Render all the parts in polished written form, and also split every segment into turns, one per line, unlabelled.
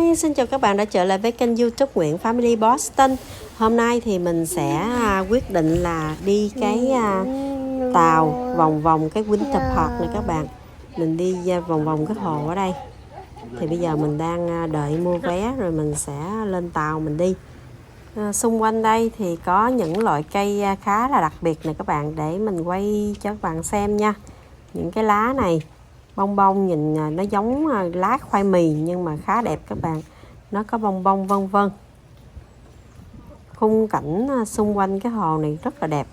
Hi, xin chào các bạn đã trở lại với kênh YouTube Ngoạn Family Boston. Hôm nay thì mình sẽ quyết định là đi cái tàu vòng vòng cái Winter Park này các bạn. Mình đi vòng vòng cái hồ ở đây. Thì bây giờ mình đang đợi mua vé rồi mình sẽ lên tàu mình đi. Xung quanh đây thì có những loại cây khá là đặc biệt này các bạn, để mình quay cho các bạn xem nha. Những cái lá này bông bông nhìn nó giống lá khoai mì nhưng mà khá đẹp các bạn, nó có bông bông vân vân. Khung cảnh xung quanh cái hồ này rất là đẹp.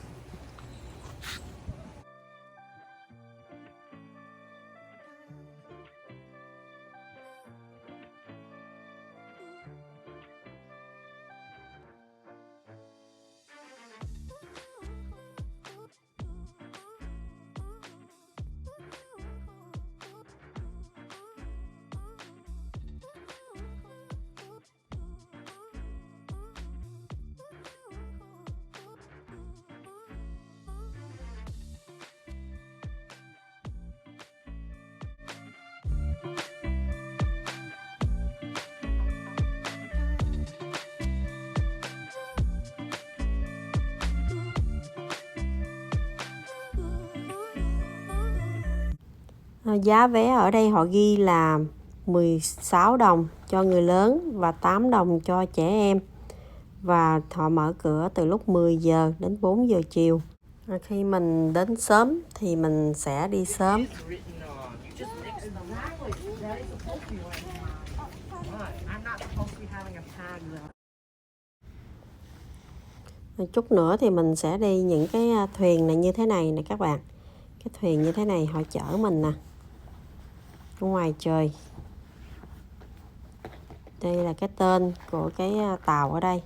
Giá vé ở đây họ ghi là 16 đồng cho người lớn và 8 đồng cho trẻ em. Và họ mở cửa từ lúc 10 giờ đến 4 giờ chiều. Khi mình đến sớm thì mình sẽ đi sớm. Chút nữa thì mình sẽ đi những cái thuyền này như thế này nè các bạn. Cái thuyền như thế này họ chở mình nè, ở ngoài trời. Đây là cái tên của cái tàu ở đây.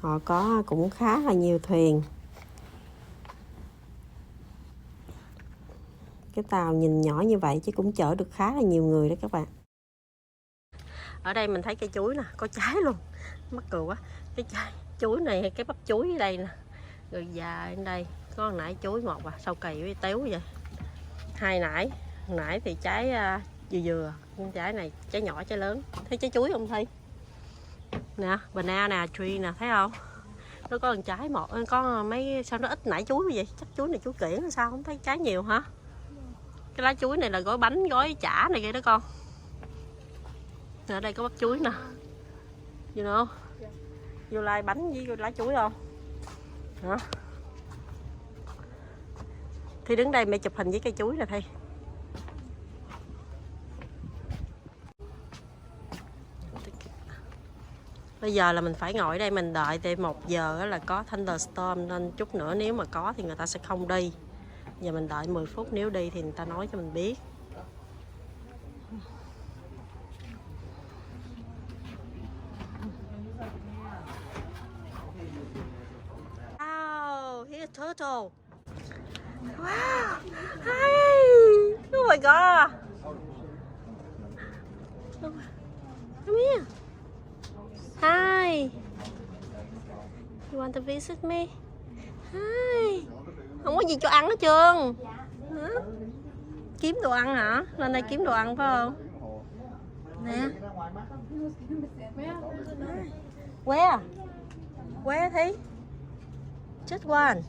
Họ có cũng khá là nhiều thuyền. Cái tàu nhìn nhỏ như vậy chứ cũng chở được khá là nhiều người đó các bạn. Ở đây mình thấy cây chuối nè, có trái luôn. Mắc cười quá. Cái trái chuối này, cái bắp chuối ở đây nè. Rồi dài ở đây có nải chuối một sao kỳ với téo vậy. Hai nải, nải thì trái dừa dừa, trái này trái nhỏ trái lớn. Thấy trái chuối không Thi? Nè, banana tree nè, thấy không? Nó có một trái một, có mấy sao nó ít nải chuối vậy? Chắc chuối này chuối kiển hay sao không thấy trái nhiều hả? Cái lá chuối này là gói bánh, gói chả này kia đó con. Ở đây có bắp chuối nè. You know? Vô like bánh với lá chuối không? Hả? Thi đứng đây mẹ chụp hình với cây chuối nè Thi. Bây giờ là mình phải ngồi ở đây mình đợi tới 1 giờ là có thunderstorm, nên chút nữa nếu mà có thì người ta sẽ không đi. Giờ mình đợi 10 phút, nếu đi thì người ta nói cho mình biết. Wow, here's turtle. Wow, hi, oh my god. Come here. Hi. You want to visit me? Hi. Không có gì cho ăn hết trơn. Hả? Kiếm đồ ăn hả? Lên đây kiếm đồ ăn phải không? Nè. Where? Where Thi? Just one.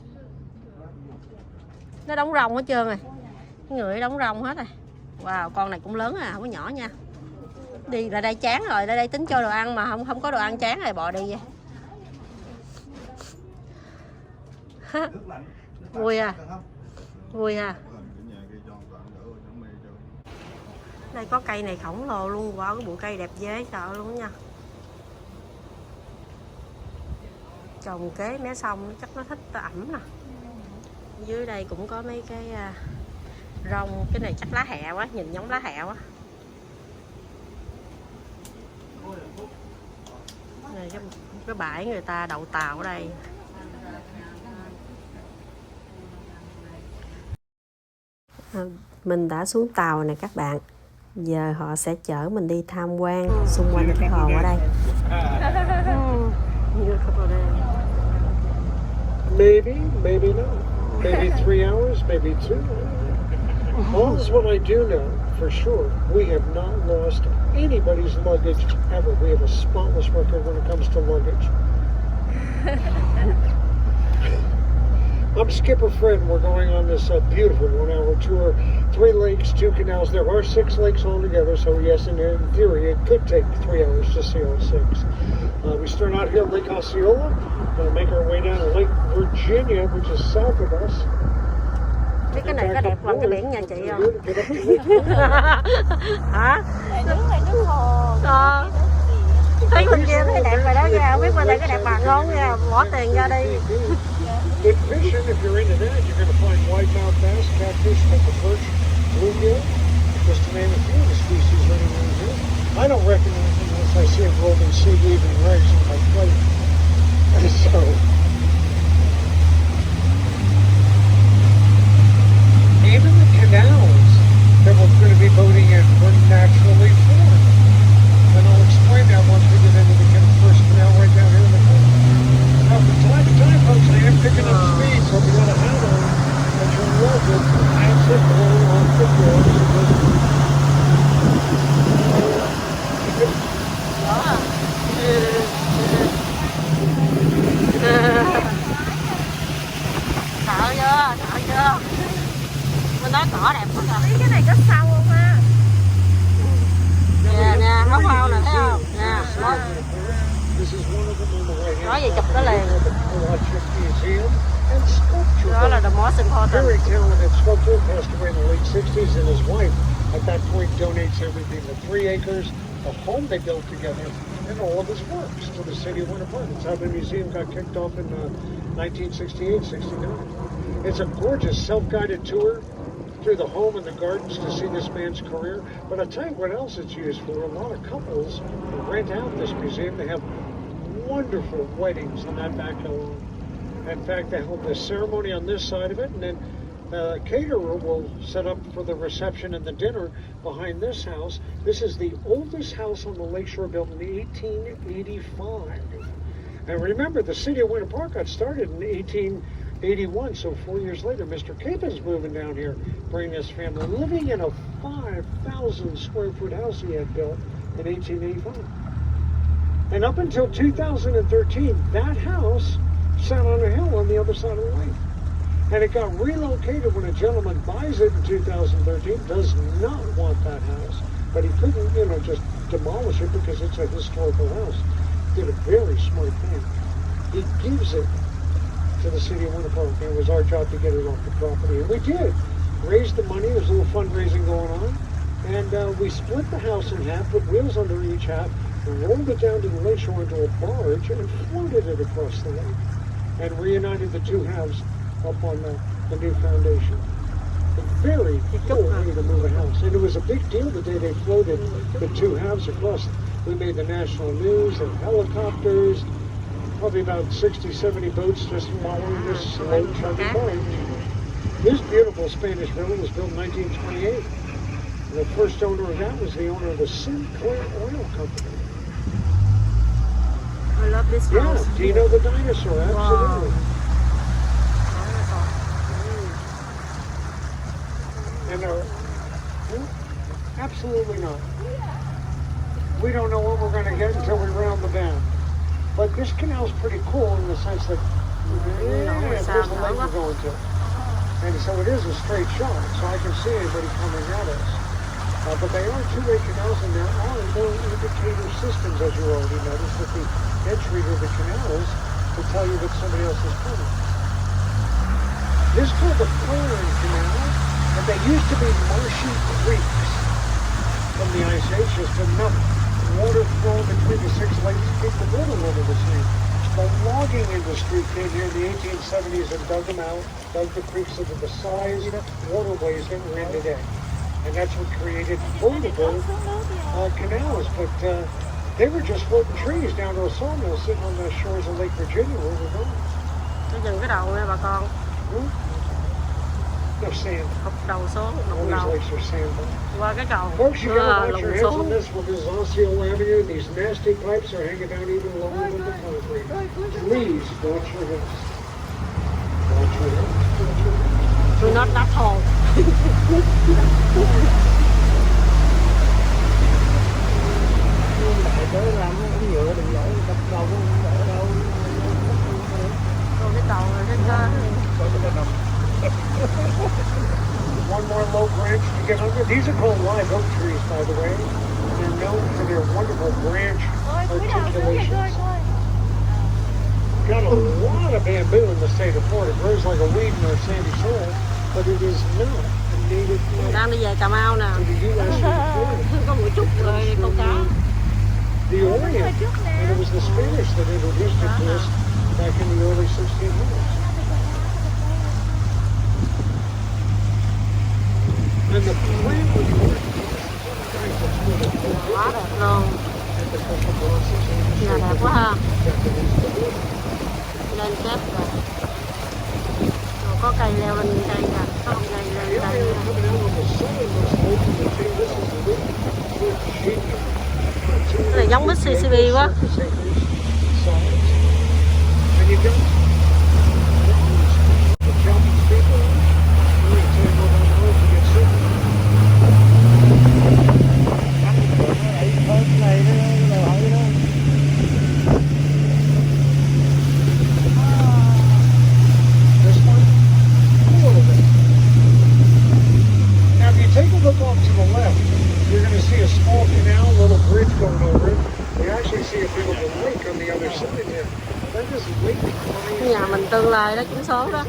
Nó đóng rồng hết trơn rồi. Người đóng rồng hết rồi. Wow, con này cũng lớn à, không có nhỏ nha. Đi ra đây chán rồi, ra đây tính cho đồ ăn mà không có đồ ăn chán rồi bò đi vậy. Vui à. Vui à. Đây có cây này khổng lồ luôn, wow, cái bụi cây đẹp dễ sợ luôn nha. Trồng kế mé sông chắc nó thích ẩm nè. Dưới đây cũng có mấy cái rong, cái này chắc lá hẹ quá, nhìn giống lá hẹ quá. Này cái bãi người ta đậu tàu ở đây. Mình đã xuống tàu nè các bạn. Giờ họ sẽ chở mình đi tham quan xung quanh cái hồ ở đây.
Maybe not. Maybe 3 hours, maybe 2. Well, this is what I do know for sure. We have not lost anybody's luggage ever. We have a spotless record when it comes to luggage. I'm Skipper Fred, and we're going on this beautiful 1-hour tour. 3 lakes, 2 canals. There are 6 lakes altogether, so yes, in theory, it could take 3 hours to see all 6. We start out here at Lake Osceola. We'll make our way down to Lake Virginia, which is south of us.
Biết cái này có đẹp bằng cái biển nhà chị không? Hả?
Nước hồ.
Thấy bên kia thấy đẹp rồi đó nha, không biết bên đây có đẹp bằng không nha, bỏ tiền ra đi.
Good fishing, if you're into that, you're going to find white-mouth bass, catfish, pepper perch, bluegill, just to name a few of the species running around here. I don't recognize them unless I see them rolling seaweed and rice on my plate. So, even the canals that we're going to be boating in were naturally formed. And I'll explain that once we get into the first canal right down here in the corner. Now, from time to time, folks, I am picking up speed, so if you got a hat on that you're in love with, that's it, blowing off the floor.
Sợ chưa? Mình nói cỏ đẹp quá à.
Cái này có sâu không ha?
Nè, hấu hao nè, thấy không? Nè, nói gì chụp nó liền. Đó là the most important.
Very talented sculptor, passed away in the late 60s, and his wife at that point donates everything, the 3 acres, the home they built together, and all of his works to the city of Winter Park. It's how the museum got kicked off in 1968-69. It's a gorgeous self-guided tour through the home and the gardens to see this man's career. But I'll tell you what else it's used for. A lot of couples rent out this museum. They have wonderful weddings on that back alone. In fact, they hold the ceremony on this side of it, and then the caterer will set up for the reception and the dinner behind this house. This is the oldest house on the lakeshore, built in 1885. And remember, the city of Winter Park got started in 1881, so 4 years later, Mr. Capin's moving down here, bringing his family, living in a 5,000 square foot house he had built in 1885. And up until 2013, that house sat on a hill on the other side of the lake. And it got relocated when a gentleman buys it in 2013, does not want that house, but he couldn't, just demolish it because it's a historical house. Did a very smart thing. He gives it to the city of Winter Park, and it was our job to get it off the property, and we did. Raised the money, there's a little fundraising going on, and we split the house in half, put wheels under each half, rolled it down to the lakeshore into a barge, and floated it across the lake, and reunited the 2 halves up on the new foundation. A very cool way to move a house, and it was a big deal the day they floated the 2 halves across. We made the national news and helicopters, probably about 60, 70 boats just following this slow chugging barge. This beautiful Spanish villa was built in 1928. The first owner of that was the owner of the Sinclair Oil Company.
I love this house.
Yeah, Dino the dinosaur, absolutely.
Wow.
And absolutely not. We don't know what we're going to get until we round the bend. But this canal's pretty cool in the sense that there's the lake we're going to. And so it is a straight shot, so I can see anybody coming at us. But they are 2-way canals, and there are no indicator systems, as you already noticed, at the entry to the canals to tell you that somebody else is coming. This is called the Flaring Canal, and they used to be marshy creeks from the Ice Age, just enough water flowing between the 6 lakes to keep the water level the same. The logging industry came here in the 1870s and dug them out, dug the creeks into the size waterways that we're in today. And that's what created portable canals. But they were just floating trees down to a sawmill sitting on the shores of Lake Virginia where we're going.
Nó dừng cái đầu nha bà con.
No sand.
Hụt đầu xuống,
All
đụng
these
đầu.
lakes are sand.
Qua cái cầu.
Folks, you gotta watch your heads on
xuống.
this one. This is Osceola Avenue. These nasty pipes are hanging down even lower than the concrete. Please watch your heads. Watch your heads.
We're not that tall.
Tới làm nó cũng nhựa đừng lỗi đập đầu nó không đỡ đâu.
Còn cái cầu rồi trên
One more low branch to get under. These are called live oak trees, by the way. They're known for their wonderful branch articulations. Got a lot of bamboo in the state of Florida. It grows like a weed in our sandy soil, but it is not a native plant
đang đi về Cà Mau nè.
to the U.S. and Florida.
Có mũi trúc rồi câu cá.
The Orient, and it was the Spanish that introduced it to us back in the early 1600s. And the plant was
Quá đẹp luôn. Nhà đẹp quá ha. Lên kép rồi. Rồi có cây leo lên cây nè. Có một cây lên cây nè. Cái này giống Mississippi quá. Nhà mình tương lai đó trúng số đó.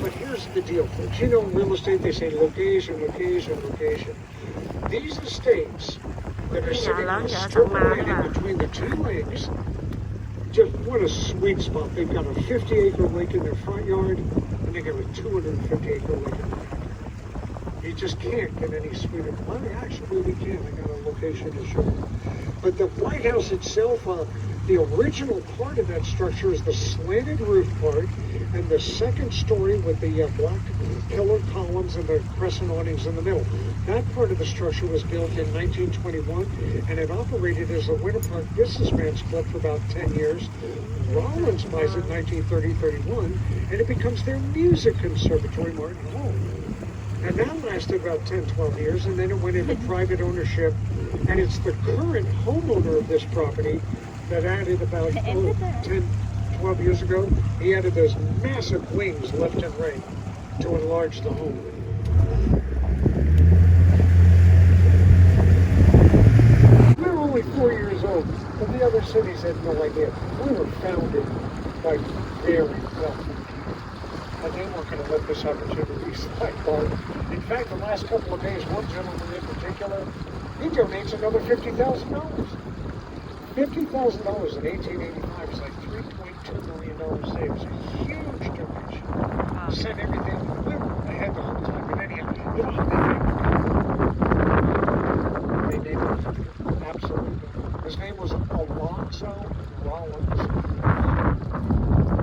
But here's the deal, folks. You know, in real estate, they say location, location, location. These estates that are sitting in the strip landing between the two lakes, just what a sweet spot. They've got a 50-acre lake in their front yard, and they got a 250-acre lake in the back. You just can't get any sweeter. Well, actually, we can. I got a location to show you. But the White House itself, the original part of that structure is the slanted roof part, and the second story with the black pillar columns and the crescent awnings in the middle. That part of the structure was built in 1921, and it operated as a Winter Park businessman's club for about 10 years. Rollins buys it in 1930-31, and it becomes their music conservatory, Martin Hall. And that lasted about 10, 12 years, and then it went into private ownership. And it's the current homeowner of this property that added about 10, 12 years ago. He added those massive wings left and right to enlarge the home. We're only 4 years old, but the other cities had no idea. We were founded by very wealthy. And they weren't going to let this opportunity sidebar. In fact, the last couple of days, one gentleman in particular, he donates another $50,000. $50,000 in 1885 is like $3.2 million saved. It's a huge donation. Sent everything. We were ahead the whole time. But anyhow, you know how they named him? Absolutely. His name was Alonzo Rollins.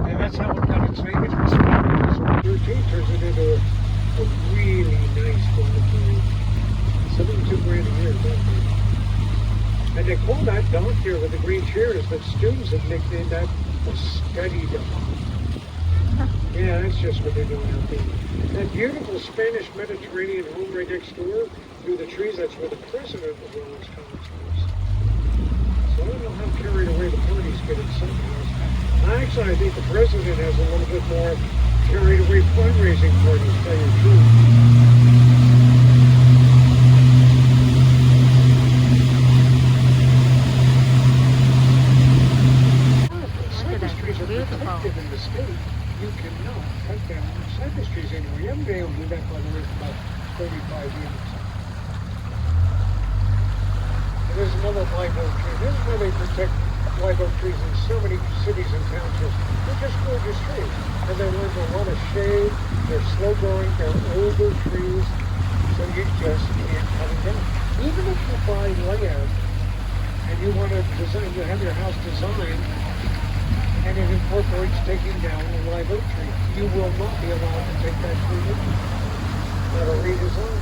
And that's how it got its name. It was 13 turns it into a really nice dormitory. $72,000 a year. And they call that dock here with the green chairs that students have nicknamed that a study dock. Yeah, that's just what they're doing out there. That beautiful Spanish Mediterranean home right next door, through the trees, that's where the president of the Rollins College lives. So I don't know how carried away the parties get in some house. Actually, I think the president has a little bit more carried away fundraising parties, tell you the truth. Cypress trees are protected in the state. You cannot cut down cypress trees anymore. You haven't been able to do that, by the way, for about 35 years. And there's another live oak tree. This is where they protect live oak trees in so many cities and townships. They're just gorgeous trees. And they learn a lot of shade. They're slow growing. They're older trees. So you just can't cut them down. Even if you buy land and you want to design, you have your house designed and it incorporates taking down a live oak tree, you will not be allowed to take that tree with you. That'll redesign.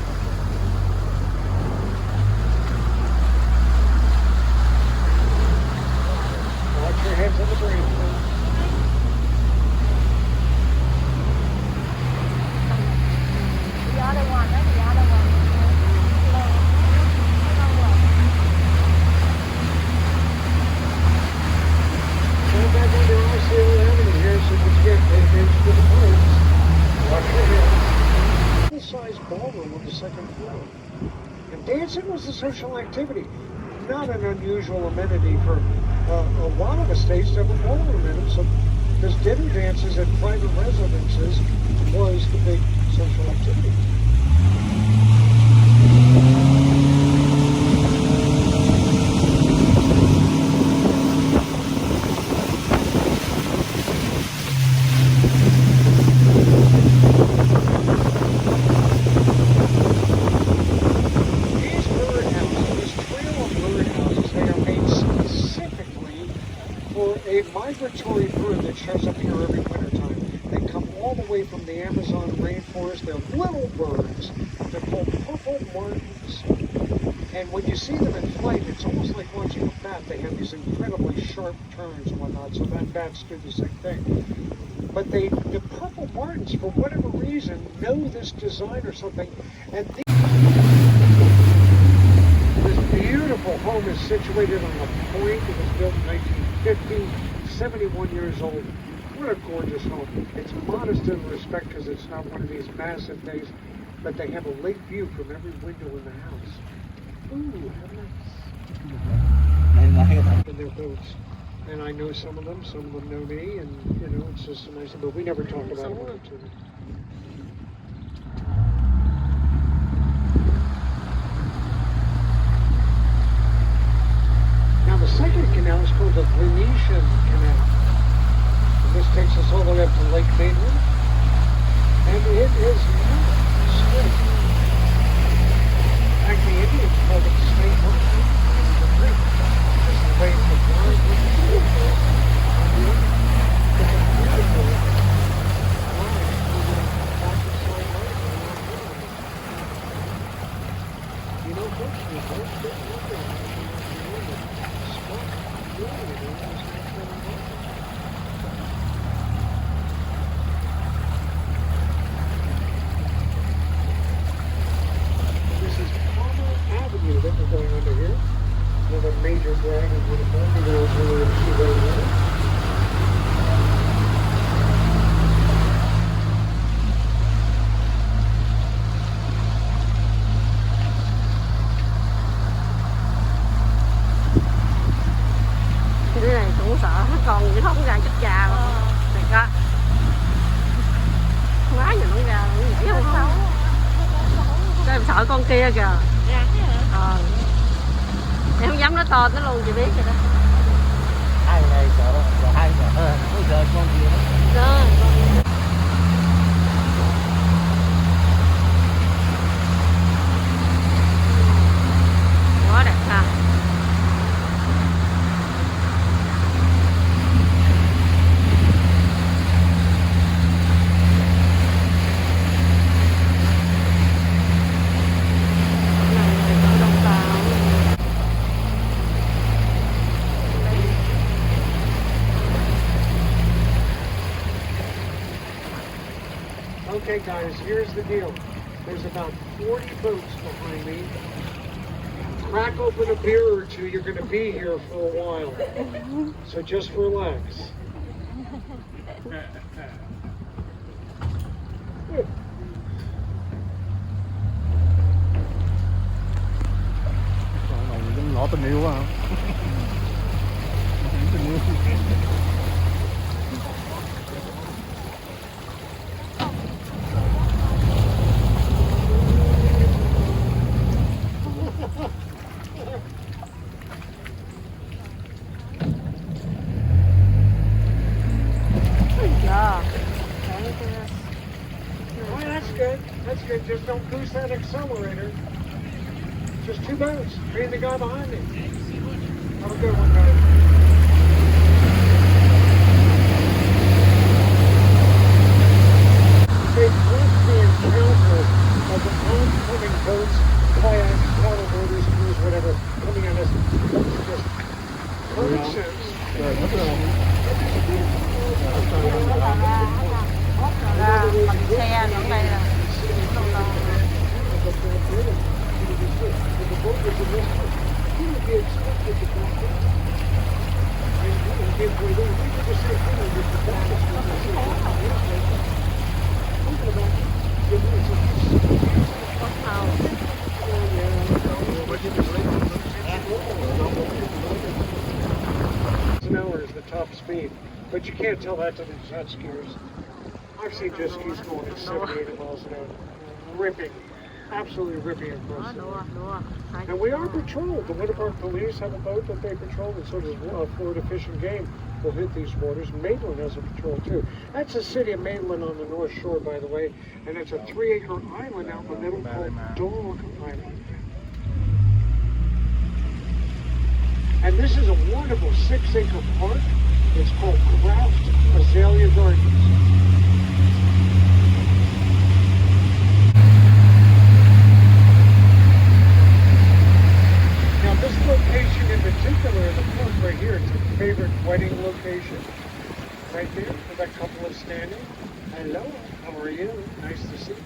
Watch your heads on the branch. was a social activity, not an unusual amenity for a lot of estates to have a ballroom in them. So this dinner dances at private residences was the big social activity. Migratory bird that shows up here every wintertime. They come all the way from the Amazon rainforest. They're little birds. They're called purple martins. And when you see them in flight, it's almost like watching a bat. They have these incredibly sharp turns and whatnot, so that bats do the same thing. But the purple martins, for whatever reason, know this design or something. And this beautiful home is situated on a point. It was built in 1950. 71 years old. What a gorgeous home. It's modest in respect because it's not one of these massive things, but they have a lake view from every window in the house. Ooh, how nice. In their boats. And I know some of them know me, and you know, it's just a nice, but we never talk about it too much. Now the second canal is called the Venetian Canal. And this takes us all the way up to Lake Maitland. And it is not straight. Actually, the Indians called it Snake Rock. It's a creek. It's the way the water is. It's a beautiful line moving back to Slide Lake. You know, folks, we both get looking at it. This is Palmer Avenue that we're going under here. Another major drag is one of them. We go over and see where we are.
Cái này cũng sợ con vậy nó không ra chết già luôn. Thiệt á. Quá giờ nó ra nó nhảy không không. Cái em sợ con kia kìa. Em không dám nói to tới luôn, chị biết rồi đó.
Hai ngày sợ, hai ngày có giờ con kia.
Đó. Quá đẹp ha.
Okay guys, here's the deal. There's about 40 boats behind me. Crack open a beer or two, you're going to be here for a while. So just relax.
Mày giống ngõ tình yêu quá hả? Tình yêu.
That's good. Just don't boost that accelerator. Just two boats. Me and the guy behind me. Have a good one, guys. They've left the encounter of the oncoming boats, kayaks, paddleboarders, canoes, whatever, coming at us. It's just perfect sense.
Bằng xe nữa đây là
top speed. But you can't tell that to the jet skiers. I've seen jet skis going at 70, 80 miles an hour. Ripping. Absolutely ripping across the water. And we are patrolled. The Winter Park Police have a boat that they patrol, and so does Florida Fish and Game will hit these waters. Maitland has a patrol too. That's the city of Maitland on the North Shore, by the way, and it's a 3-acre island out in the middle called Dog Island. And this is a wonderful 6-acre park. It's called Craft Azalea Gardens. Now this location in particular, the park right here, it's a favorite wedding location. Right there, with that couple is standing. Hello, how are you? Nice to see you.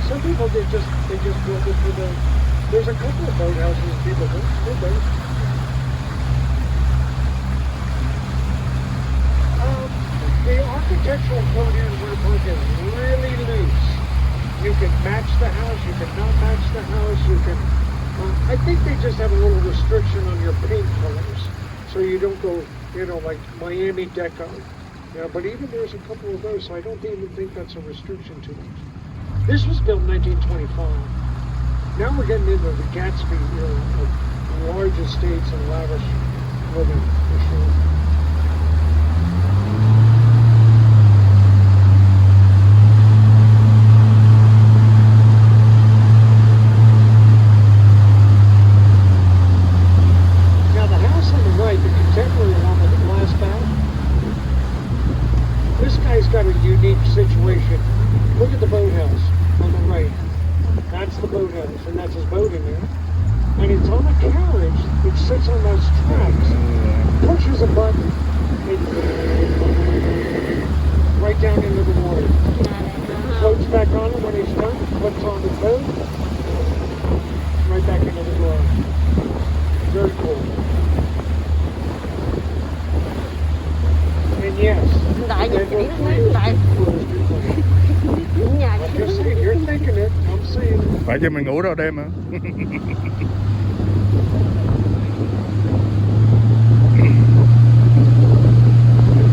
Some people they just build it for the. There's a couple of boathouses people do. The architectural code here in Winter Park is really loose. You can match the house, you can not match the house, you can. I think they just have a little restriction on your paint colors, so you don't go, like Miami Deco. But even there's a couple of those, so I don't even think that's a restriction to them. This was built in 1925. Now we're getting into the Gatsby era of large estates and lavish living, for sure. Now the house on the right, the contemporary one with the glass back, this guy's got a unique situation. Look at the boathouse on the right. That's the boathouse, and that's his boat in there. And it's on a carriage that sits on those tracks, pushes a button, right down into the water. Floats back on him when he's done, flips on the boat, right back into the water. Very cool. And yes, you're thinking it, I'm saying it.
Phải cho mình ngủ đâu đêm hả?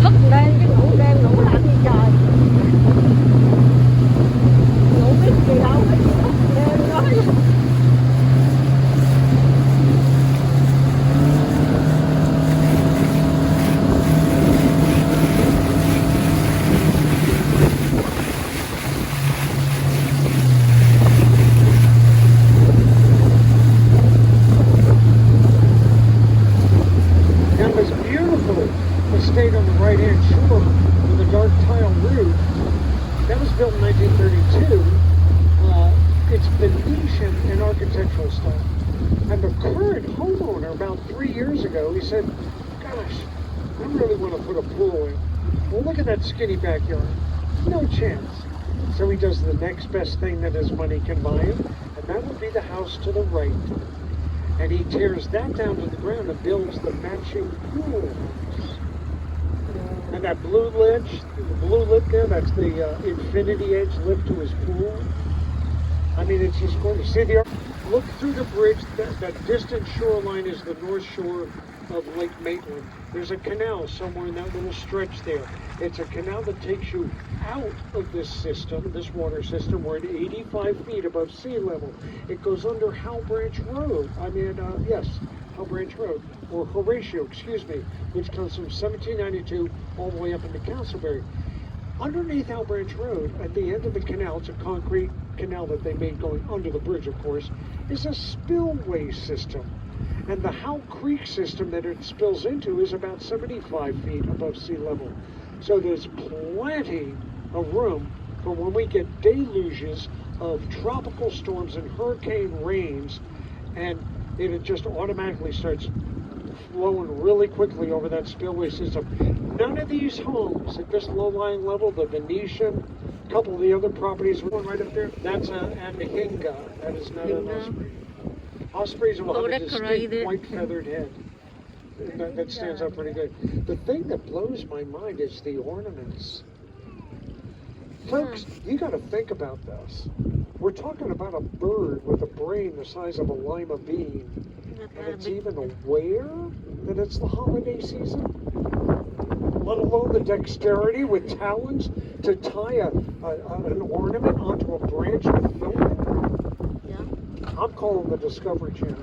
Thức đêm chứ ngủ đêm ngủ làm gì trời. Ngủ biết gì đâu, biết gì thức đêm đó.
On the right-hand shore with a dark tile roof. That was built in 1932. It's Venetian in architectural style. And the current homeowner, about 3 years ago, he said, gosh, I really want to put a pool in. Well, look at that skinny backyard. No chance. So he does the next best thing that his money can buy him, and that would be the house to the right. And he tears that down to the ground and builds the matching pool. And that blue ledge, the blue lip there, that's the infinity edge lift to his pool. I mean, it's just gorgeous. See, look through the bridge, that distant shoreline is the north shore of Lake Maitland. There's a canal somewhere in that little stretch there. It's a canal that takes you out of this system, this water system. We're at 85 feet above sea level. It goes under Howe Branch Road. Howe Branch Road, or Horatio, excuse me, which comes from 1792 all the way up into Castleberry. Underneath Howe Branch Road, at the end of the canal, it's a concrete canal that they made going under the bridge, of course, is a spillway system. And the Howe Creek system that it spills into is about 75 feet above sea level. So there's plenty of room for when we get deluges of tropical storms and hurricane rains, and it just automatically starts flowing really quickly over that spillway system. None of these homes at this low-lying level, the Venetian, a couple of the other properties, one right up there, that's a Hinga. That is not an osprey. Ospreys will have a distinct white feathered head. That stands out pretty good. The thing that blows my mind is the ornaments. Folks, you got to think about this. We're talking about a bird with a brain the size of a lima bean, and it's even aware that it's the holiday season, let alone the dexterity with talons to tie an ornament onto a branch and film it.
Yeah.
I'm calling the Discovery Channel.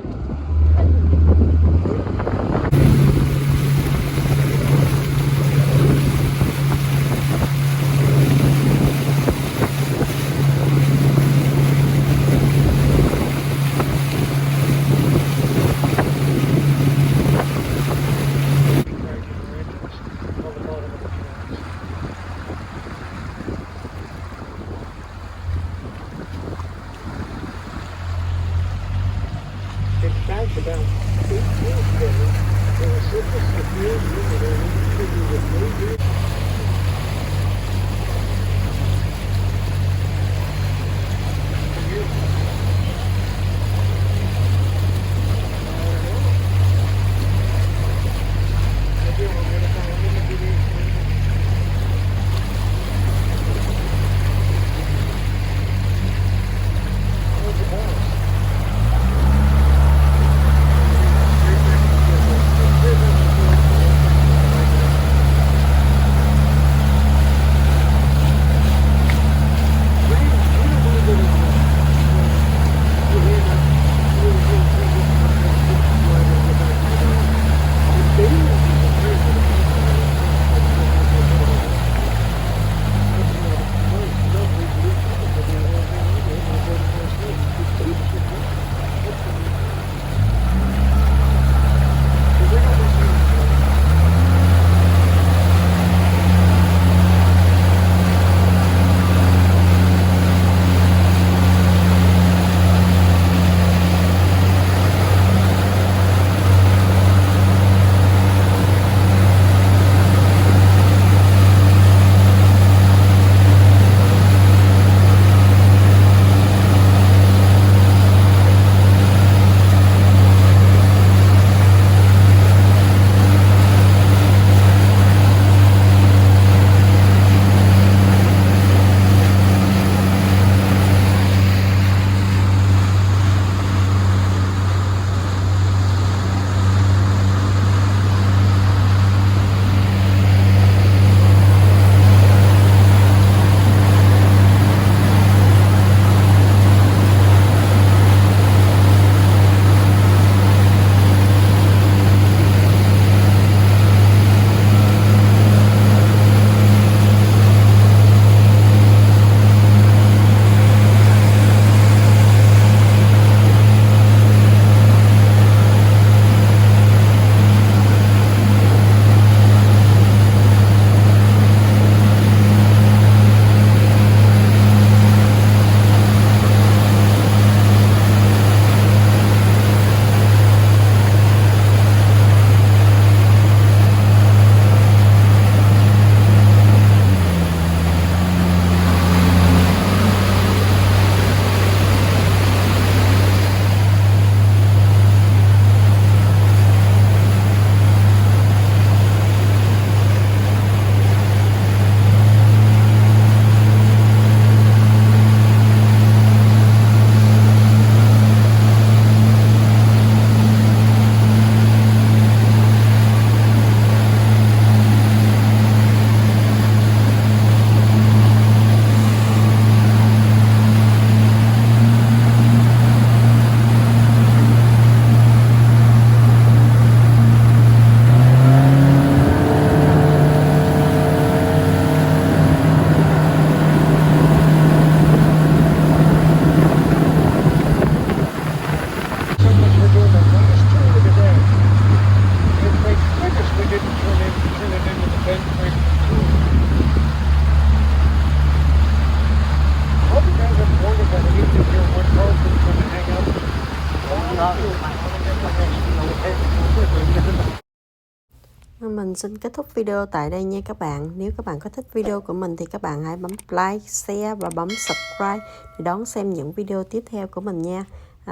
mình xin kết thúc video tại đây nha các bạn. Nếu các bạn có thích video của mình thì các bạn hãy bấm like, share và bấm subscribe để đón xem những video tiếp theo của mình nha.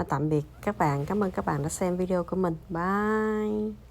Tạm biệt các bạn. Cảm ơn các bạn đã xem video của mình. Bye.